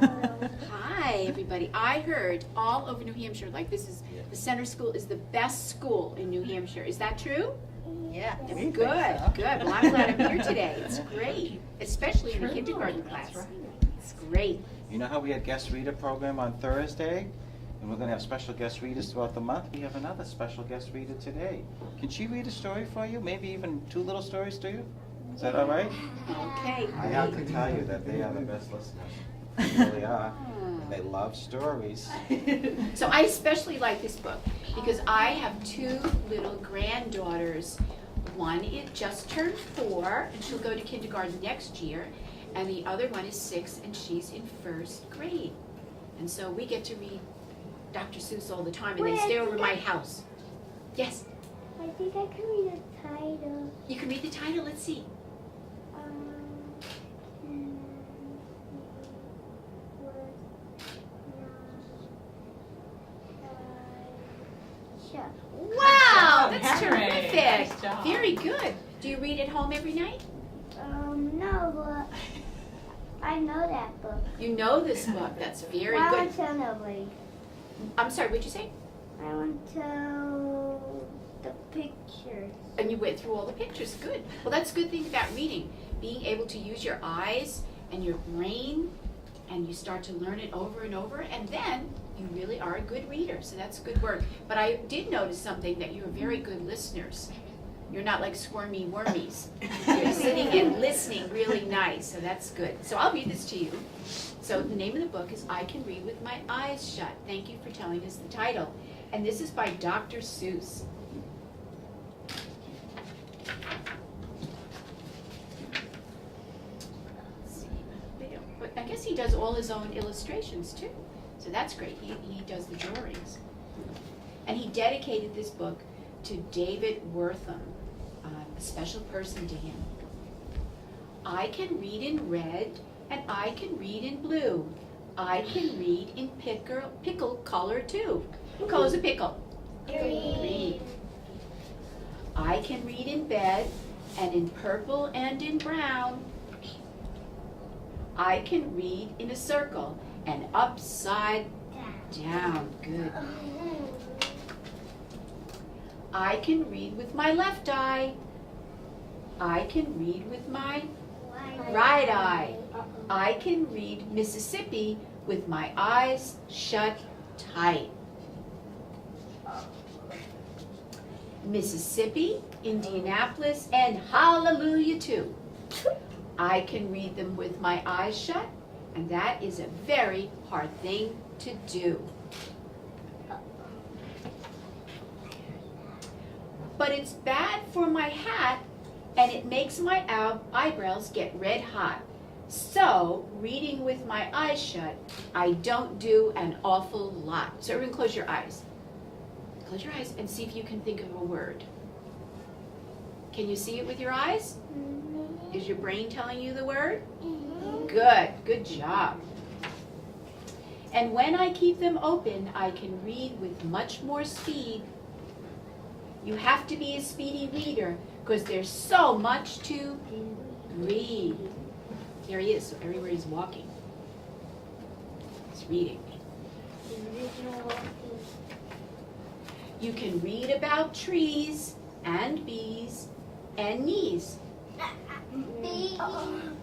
Hi, everybody. I heard all over New Hampshire, like the center school is the best school in New Hampshire. Is that true? Yeah. Good, good. Well, I'm glad I'm here today. It's great, especially in the kindergarten class. It's great. You know how we had guest reader program on Thursday? And we're going to have special guest readers throughout the month. We have another special guest reader today. Can she read a story for you? Maybe even 2 little stories to you? Is that all right? Okay. I have to tell you that they are the best listeners. They really are. And they love stories. So I especially like this book because I have 2 little granddaughters. One just turned 4 and she'll go to kindergarten next year, and the other one is 6 and she's in 1st grade. And so we get to read Dr. Seuss all the time, and they stay over my house. Yes? I think I can read the title. You can read the title, let's see. Wow, that's terrific. Nice job. Very good. Do you read at home every night? No, but I know that book. You know this book. That's very I good. want to tell nobody. I'm sorry, what'd you say? I want to tell the pictures. And you went through all the pictures. Good. Well, that's a good thing about reading. Being able to use your eyes and your brain, and you start to learn it over and over, and then you really are a good reader. So that's good work. But I did notice something, that you're very good listeners. You're not like squirmy wormies. You're sitting and listening really nice, so that's good. So I'll read this to you. So the name of the book is I Can Read With My Eyes Shut. Thank you for telling us the title. And this is by Dr. Seuss. Let's see. But I guess he does all his own illustrations too. So that's great. He does the drawings. And he dedicated this book to David Wortham, a special person to him. I can read in red, and I can read in blue. I can read in pickle color too. What color is a pickle? Green. I can read in bed, and in purple and in brown. I can read in a circle and upside down. Good. I can read with my left eye. I can read with my right eye. I can read Mississippi with my eyes shut tight. Mississippi, Indianapolis, and hallelujah too. I can read them with my eyes shut, and that is a very hard thing to do. But it's bad for my hat, and it makes my eyebrows get red hot. So, reading with my eyes shut, I don't do an awful lot. So everyone close your eyes. Close your eyes and see if you can think of a word. Can you see it with your eyes? Is your brain telling you the word? Good job. And when I keep them open, I can read with much more speed. You have to be a speedy reader because there's so much to read. Here he is, so everywhere he's walking, he's reading. You can read about trees and bees and knees.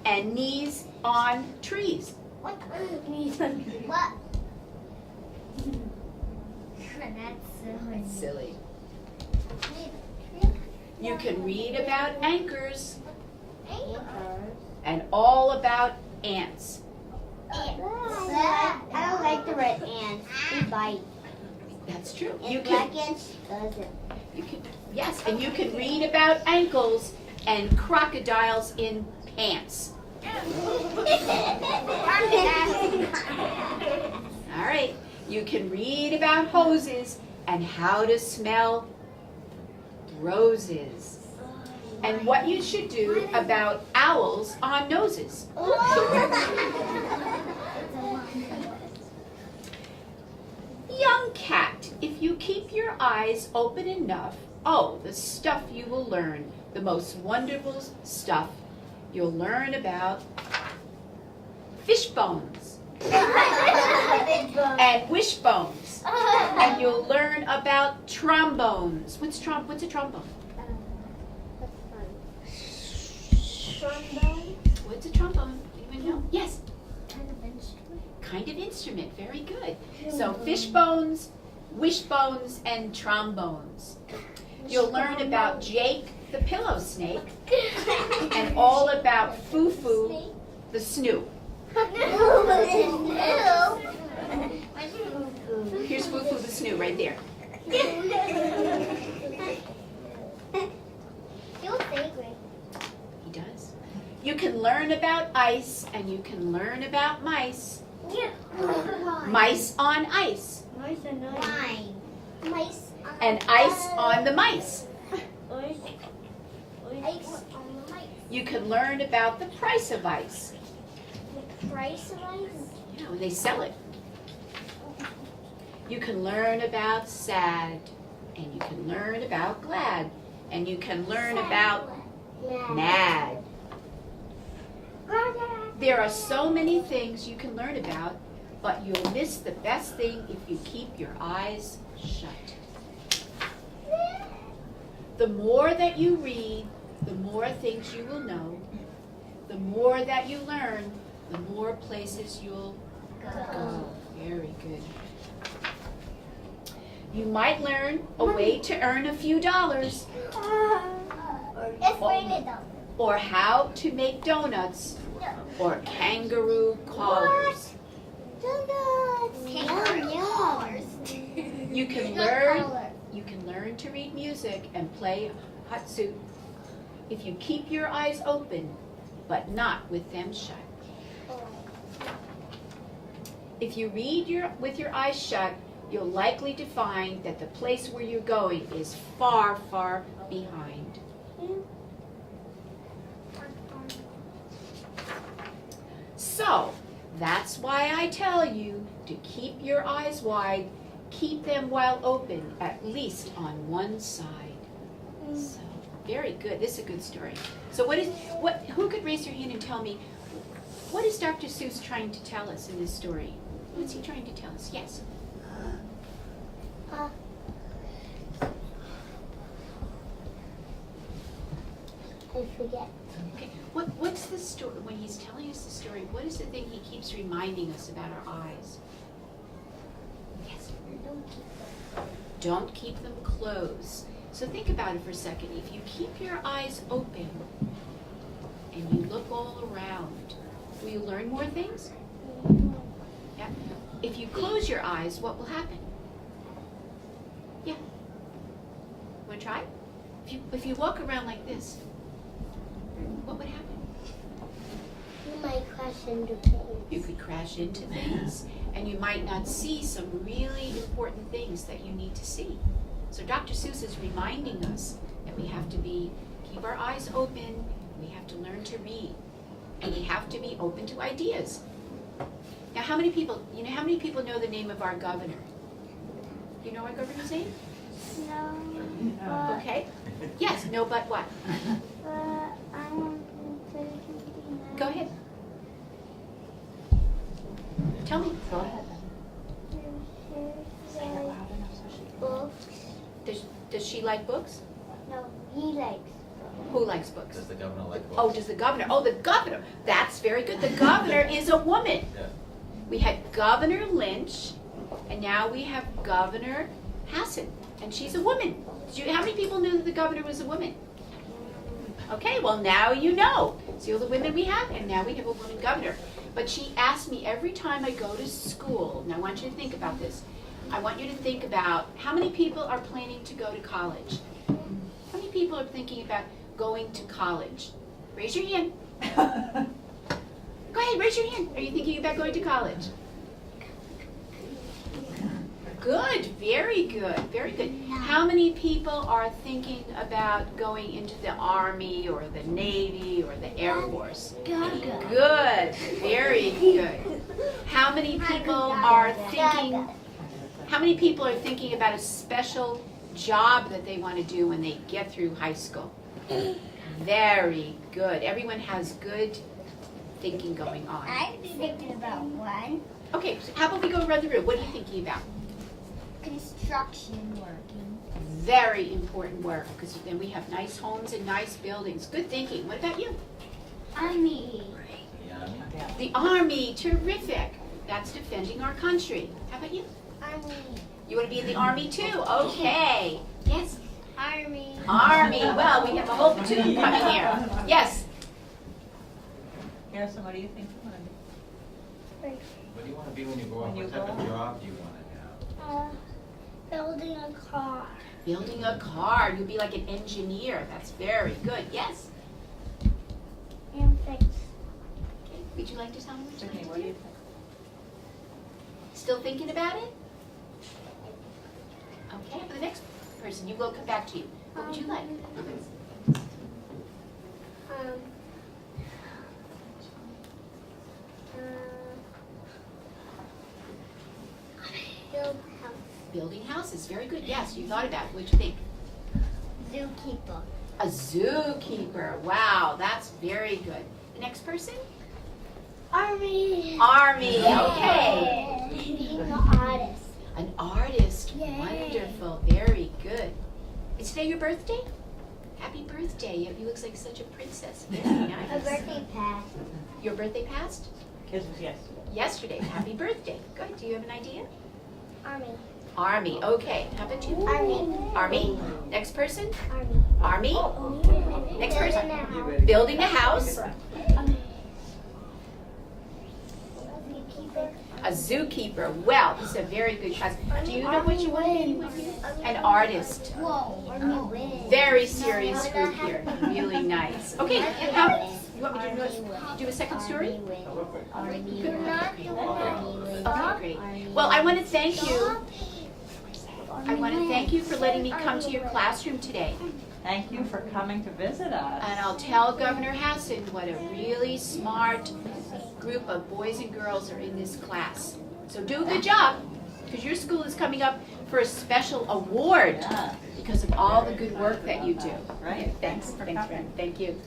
And knees on trees. What? That's Silly. You can read about anchors and all about ants. I don't like the red ants. They bite. That's true. And black ants doesn't. Yes, and you can read about ankles and crocodiles in pants. All right. You can read about hoses and how to smell roses. And what you should do about owls on noses. Young cat, if you keep your eyes open enough, oh, the stuff you will learn, the most wonderful stuff. You'll learn about fish bones and wishbones. And you'll learn about trombones. What's a trombone? Trombone. What's a trombone? Anyone know? Yes. Kind of instrument. Kind of instrument. Very good. So fishbones, wishbones, and trombones. You'll learn about Jake the pillow snake and all about Foo-Foo the snoop. Here's Foo-Foo the snoop right there. He does. You can learn about ice and you can learn about mice. Mice on ice. And ice on the mice. You can learn about the price of ice. Yeah, when they sell it. You can learn about sad, and you can learn about glad, and you can learn about mad. There are so many things you can learn about, but you'll miss the best thing if you keep your eyes shut. The more that you read, the more things you will know. The more that you learn, the more places you'll go. Very good. You might learn a way to earn a few dollars, or how to make donuts, or kangaroo collars. You can learn to read music and play hot soup if you keep your eyes open, but not with them shut. If you read with your eyes shut, you'll likely to find that the place where you're going is far, far behind. So, that's why I tell you to keep your eyes wide, keep them while open, at least on one side. So, very good. This is a good story. So who could raise their hand and tell me, what is Dr. Seuss trying to tell us in this story? What's he trying to tell us? Yes. I forget. Okay. What's the story? When he's telling us the story, what is the thing he keeps reminding us about our eyes? Yes. Don't keep them closed. So think about it for a second. If you keep your eyes open and you look all around, will you learn more things? Yeah. If you close your eyes, what will happen? Yeah. Want to try? If you walk around like this, what would happen? You might crash into things. You could crash into things, and you might not see some really important things that you need to see. So Dr. Seuss is reminding us that we have to keep our eyes open, we have to learn to read, and we have to be open to ideas. Now, how many people know the name of our governor? Do you know our governor's name? No. Okay. Yes, no, but what? Go ahead. Tell me. Go ahead. Books. Does she like books? No, he likes. Who likes books? Does the governor like books? Oh, does the governor? Oh, the governor. That's very good. The governor is a woman. Yeah. We had Governor Lynch, and now we have Governor Hassan, and she's a woman. How many people knew that the governor was a woman? Okay, well now you know. See all the women we have, and now we have a woman governor. But she asked me every time I go to school, and I want you to think about this. I want you to think about how many people are planning to go to college. How many people are thinking about going to college? Raise your hand. Go ahead, raise your hand. Are you thinking about going to college? Good, very good, very good. How many people are thinking about going into the Army or the Navy or the Air Force? Good, very good. How many people are thinking about a special job that they want to do when they get through high school? Very good. Everyone has good thinking going on. I'm thinking about One. Okay, so how about we go around the room? What are you thinking about? Construction working. Very important work, because then we have nice homes and nice buildings. Good thinking. What about you? Army. The Army. Terrific. That's defending our country. How about you? Army. You want to be in the Army too? Okay. Yes. Army. Army. Well, we have a whole platoon coming here. Yes. Harrison, what do you think you want to be? What do you want to be when you grow up? What type of job do you want to have? Building a car. Building a car. You'll be like an engineer. That's very good. Yes. And fix. Okay. Would you like to tell me what you Brittany, like what to do you do? think? Still thinking about it? Okay. For the next person, you will come back to you. What would you like? Build house. Building houses. Very good. Yes, you thought about it. What'd you think? Zookeeper. A zookeeper. Wow, that's very good. The next person? Army. Army. Okay. Being an artist. An artist. Yay. Wonderful. Very good. Is today your birthday? Happy birthday. You look like such a princess. Very A nice. birthday pass. Your birthday passed? His was yesterday. Yesterday. Happy birthday. Good. Do you have an idea? Army. Army. Okay. How about you? Army. Army. Next person? Army. Army. Next person? Building a house. Zookeeper. A zookeeper. Well, this is a very good class. Do you know what you want to be when you? An artist. Whoa. Army wins. Very serious group here. Really nice. Okay, how, you want me to do a second story? Army wins. Okay, great. Well, I want to thank you. I want to thank you for letting me come to your classroom today. Thank you for coming to visit us. And I'll tell Governor Hassan what a really smart group of boys and girls are in this class. So do a good job, because your school is coming up for a special award Yeah. because of all the good work that you do. Right. Yeah, thanks. Thanks for Thanks, coming. friend. Thank you.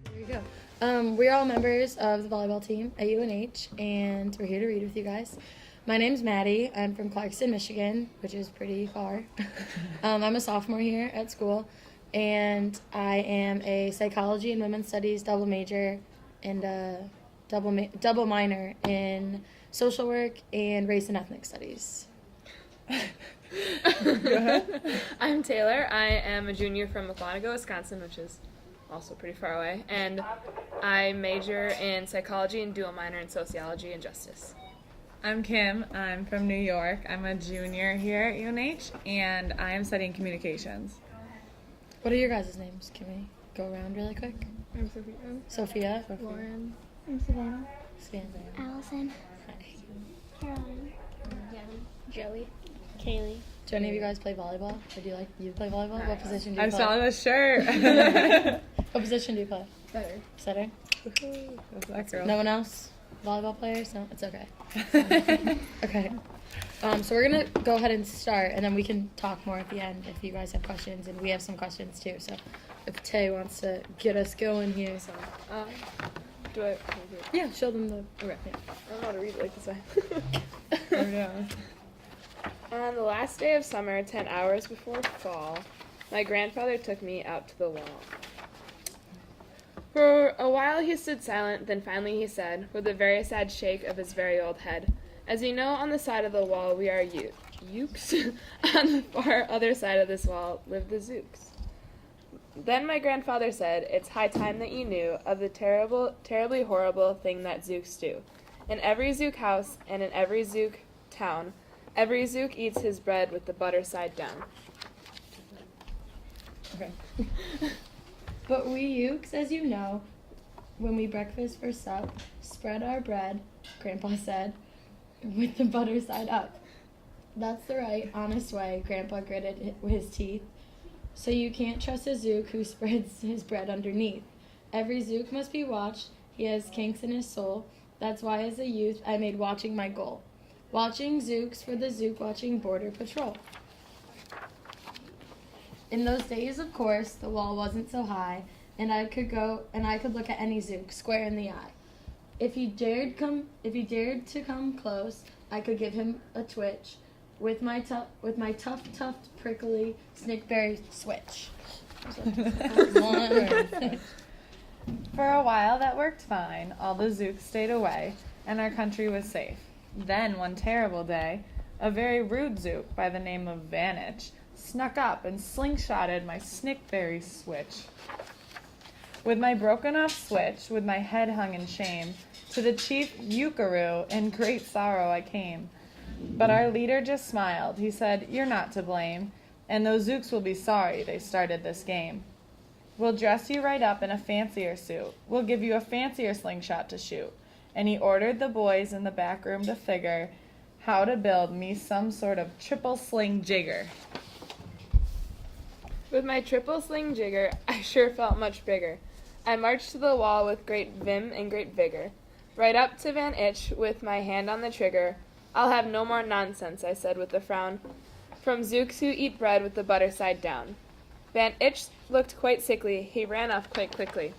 There you go. We're all members of the volleyball team at UNH, and we're here to read with you guys. My name's Maddie. I'm from Clarkston, Michigan, which is pretty far. I'm a sophomore here at school, and I am a psychology and women's studies double major and a double minor in social work and race and ethnic studies. I'm Taylor. I am a junior from McLonago, Wisconsin, which is also pretty far away. And I major in psychology and dual minor in sociology and justice. I'm Kim. I'm from New York. I'm a junior here at UNH, and I am studying communications. What are your guys' names? Can we go around really quick? I'm Sophia. Sophia. Lauren. I'm Savannah. Savannah. Allison. Hi. Caroline. Joey. Kaylee. Do any of you guys play volleyball? Or do you play volleyball? What position do you I play? saw the shirt. What position do you play? Better. Setter? That girl. No one else? Volleyball players? No, it's okay. Okay. So we're gonna go ahead and start, and then we can talk more at the end if you guys have questions, and we have some questions too. So if Tay wants to get us going here, so Do I? yeah, show them the. Okay. I don't know how to read it like this way. Oh, no. On the last day of summer, 10 hours before fall, my grandfather took me out to the wall. For a while he stood silent, then finally he said, with a very sad shake of his very old head, "As you know, on the side of the wall we are Zooks. On the far other side of this wall live the Zooks." Then my grandfather said, "It's high time that you knew of the terribly horrible thing that Zooks do. In every Zouk house and in every Zouk town, every Zouk eats his bread with the butter side down." Okay. But we Ukes, as you know, when we breakfast for sup, spread our bread, Grandpa said, with the butter side up. That's the right, honest way, Grandpa gritted his teeth. So you can't trust a zouk who spreads his bread underneath. Every zouk must be watched. He has kinks in his soul. That's why as a youth I made watching my goal. Watching zooks for the zouk watching border patrol. In those days, of course, the wall wasn't so high, and I could look at any zouk square in the eye. If he dared to come close, I could give him a twitch with my tough, prickly snickberry switch. For a while that worked fine. All the zooks stayed away, and our country was safe. Then, one terrible day, a very rude zouk by the name of Vanich snuck up and slingshotted my snickberry switch. With my broken off switch, with my head hung in shame, to the chief Yukaroo in great sorrow I came. But our leader just smiled. He said, "You're not to blame, and those zooks will be sorry they started this game. We'll dress you right up in a fancier suit. We'll give you a fancier slingshot to shoot." And he ordered the boys in the back room to figure how to build me some sort of triple sling jigger. With my triple sling jigger, I sure felt much bigger. I marched to the wall with great vim and great vigor. Right up to Van Itch with my hand on the trigger. "I'll have no more nonsense," I said with a frown, "from zooks who eat bread with the butter side down." Van Itch looked quite sickly. He ran off quite quickly.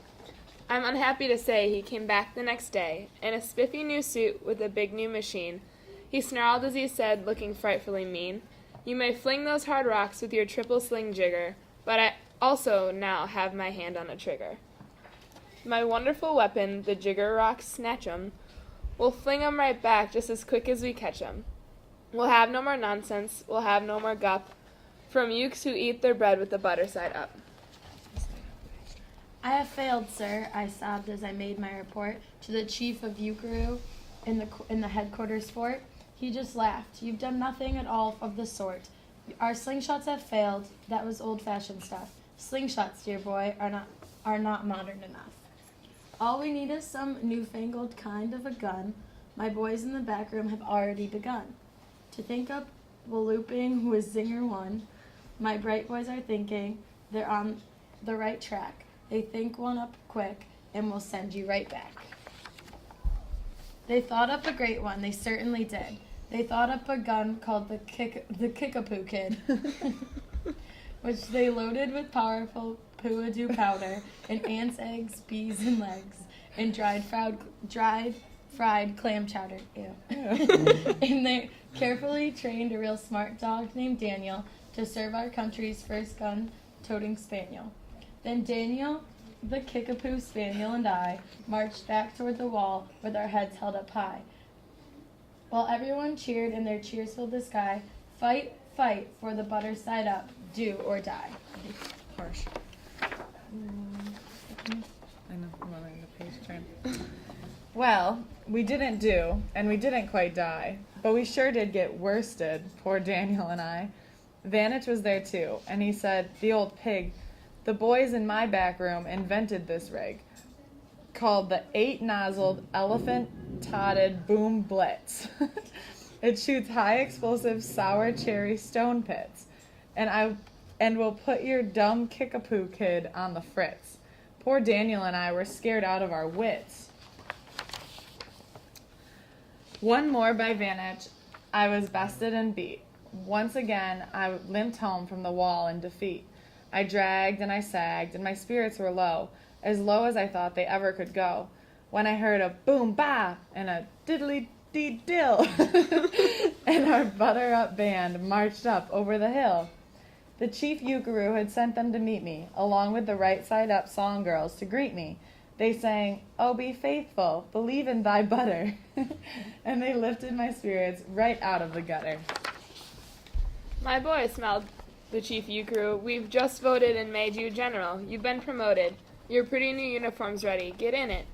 I'm unhappy to say he came back the next day, in a spiffy new suit with a big new machine. He snarled as he said, looking frightfully mean, "You may fling those hard rocks with your triple sling jigger, but I also now have my hand on a trigger. My wonderful weapon, the jigger rocks, snatch 'em. We'll fling 'em right back just as quick as we catch 'em. We'll have no more nonsense, we'll have no more gup, from youths who eat their bread with the butter side up." "I have failed, sir," I sobbed as I made my report to the chief of Yukaroo in the headquarters fort. He just laughed. "You've done nothing at all of the sort. Our slingshots have failed. That was old-fashioned stuff. Slingshots, dear boy, are not modern enough. All we need is some newfangled kind of a gun. My boys in the back room have already begun to think up walloping with Zinger 1. My bright boys are thinking they're on the right track. They think one up quick, and we'll send you right back." They thought up a great one, they certainly did. They thought up a gun called the Kickapoo Kid, which they loaded with powerful Poo-a-doo powder and ants' eggs, bees, and legs, and dried fried clam chowder. Ew. And they carefully trained a real smart dog named Daniel to serve our country's first gun-toting spaniel. Then Daniel, the Kickapoo spaniel, and I marched back toward the wall with our heads held up high. While everyone cheered and their cheers filled the sky, "Fight, fight for the butter side up, do or die." Harsh. I know, I'm on the page turn. Well, we didn't do, and we didn't quite die, but we sure did get worsted, poor Daniel and I. Vanich was there too, and he said, "The old pig, the boys in my back room invented this rig, called the 8-nozzled elephant-totted boom blitz. It shoots high explosive sour cherry stone pits, and will put your dumb Kickapoo kid on the fritz." Poor Daniel and I were scared out of our wits. One more by Vanich, I was bested and beat. Once again, I limped home from the wall in defeat. I dragged and I sagged, and my spirits were low as I thought they ever could go, when I heard a boom-ba and a diddly-dee-dill, and our butter-up band marched up over the hill. The chief Yukaroo had sent them to meet me, along with the right-side-up song girls to greet me. They sang, "Oh, be faithful, believe in thy butter," and they lifted my spirits right out of the gutter. "My boy," smiled the chief Yukaroo, "we've just voted and made you general. You've been promoted. Your pretty new uniform's ready. Get in it.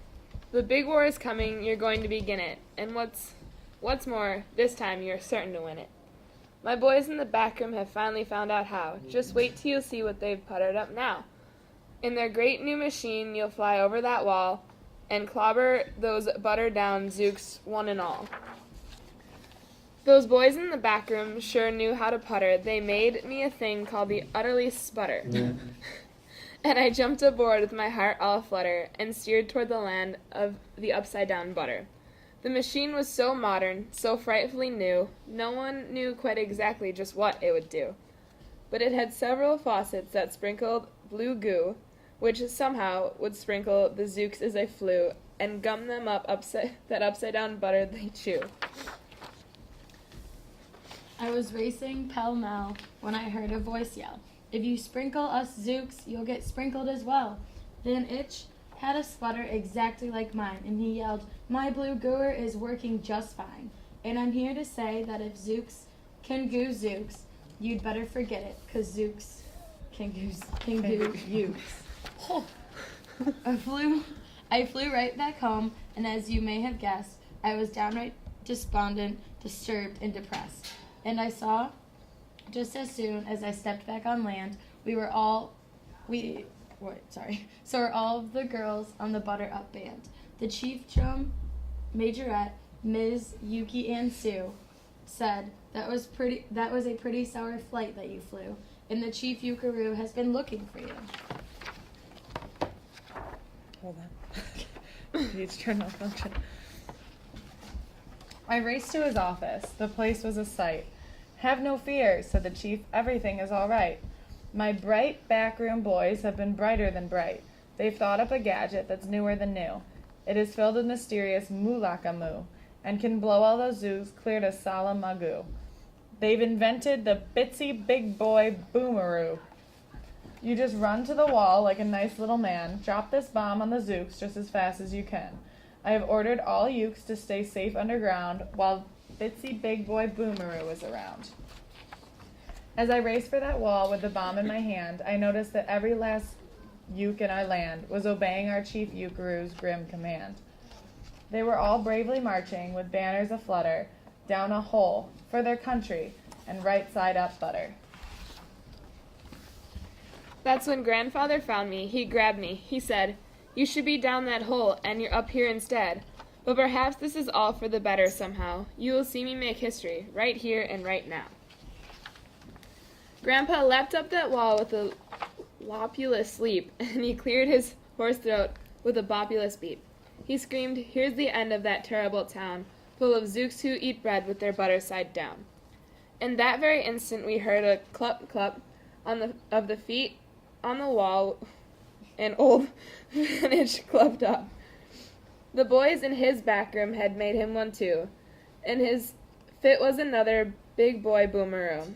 The big war is coming. You're going to begin it. And what's more, this time you're certain to win it. My boys in the back room have finally found out how. Just wait till you see what they've puttered up now. In their great new machine, you'll fly over that wall and clobber those butter-down zooks one and all." Those boys in the back room sure knew how to putter. They made me a thing called the utterly sputter. And I jumped aboard with my heart all aflutter and steered toward the land of the upside-down butter. The machine was so modern, so frightfully new, no one knew quite exactly just what it would do. But it had several faucets that sprinkled blue goo, which somehow would sprinkle the zooks as they flew, and gum them up that upside-down butter they chew. I was racing pell-mell when I heard a voice yell, "If you sprinkle us zooks, you'll get sprinkled as well." Then Itch had a sputter exactly like mine, and he yelled, "My blue gooer is working just fine. And I'm here to say that if zooks can goo zooks, you'd better forget it, 'cause zooks can goo yooks." Oh. I flew right back home, and as you may have guessed, I was downright despondent, disturbed, and depressed. And I saw, just as soon as I stepped back on land, so are all of the girls on the Butter Up band. The chief drum majorette, Ms. Yuki Ann Sue, said, that was a pretty sour flight that you flew, and the chief Yukaroo has been looking for you." Hold on. He's trying to function. I raced to his office. The place was a sight. "Have no fear," said the chief. "Everything is all right. My bright backroom boys have been brighter than bright. They've thought up a gadget that's newer than new. It is filled with mysterious moolakamoo and can blow all those zoos clear to Salamagoo. They've invented the Bitsy Big Boy Boomeroo. You just run to the wall like a nice little man, drop this bomb on the zooks just as fast as you can. I have ordered all ukes to stay safe underground while Bitsy Big Boy Boomeroo is around." As I raced for that wall with the bomb in my hand, I noticed that every last uke in our land was obeying our chief Ukaroo's grim command. They were all bravely marching with banners aflutter down a hole for their country and right side up butter. That's when Grandfather found me. He grabbed me. He said, "You should be down that hole, and you're up here instead. But perhaps this is all for the better somehow. You will see me make history, right here and right now." Grandpa leapt up that wall with a lopulous leap, and he cleared his hoarse throat with a bopulous beep. He screamed, "Here's the end of that terrible town, full of zooks who eat bread with their butter side down." In that very instant we heard a clup-clup of the feet on the wall, and old Vantage clumped up. The boys in his back room had made him one too, and his fit was another big boy boomeroo.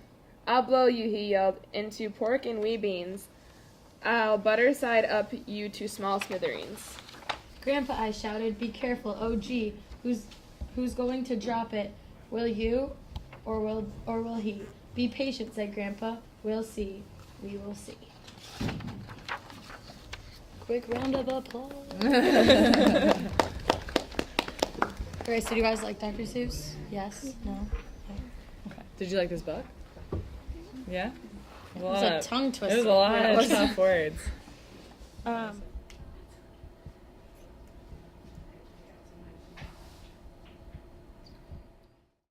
"I'll blow you," he yelled, "into pork and wee beans. I'll butter side up you to small smithereens." "Grandpa," I shouted, "be careful. Oh gee, who's going to drop it? Will you or will he?" "Be patient," said Grandpa. "We'll see. We will see." Quick round of applause. Alright, so do you guys like Dr. Seuss? Yes? No? Okay. Did you like this book? Yeah? It was a tongue twister. It was a lot Yeah, it of was. tough words.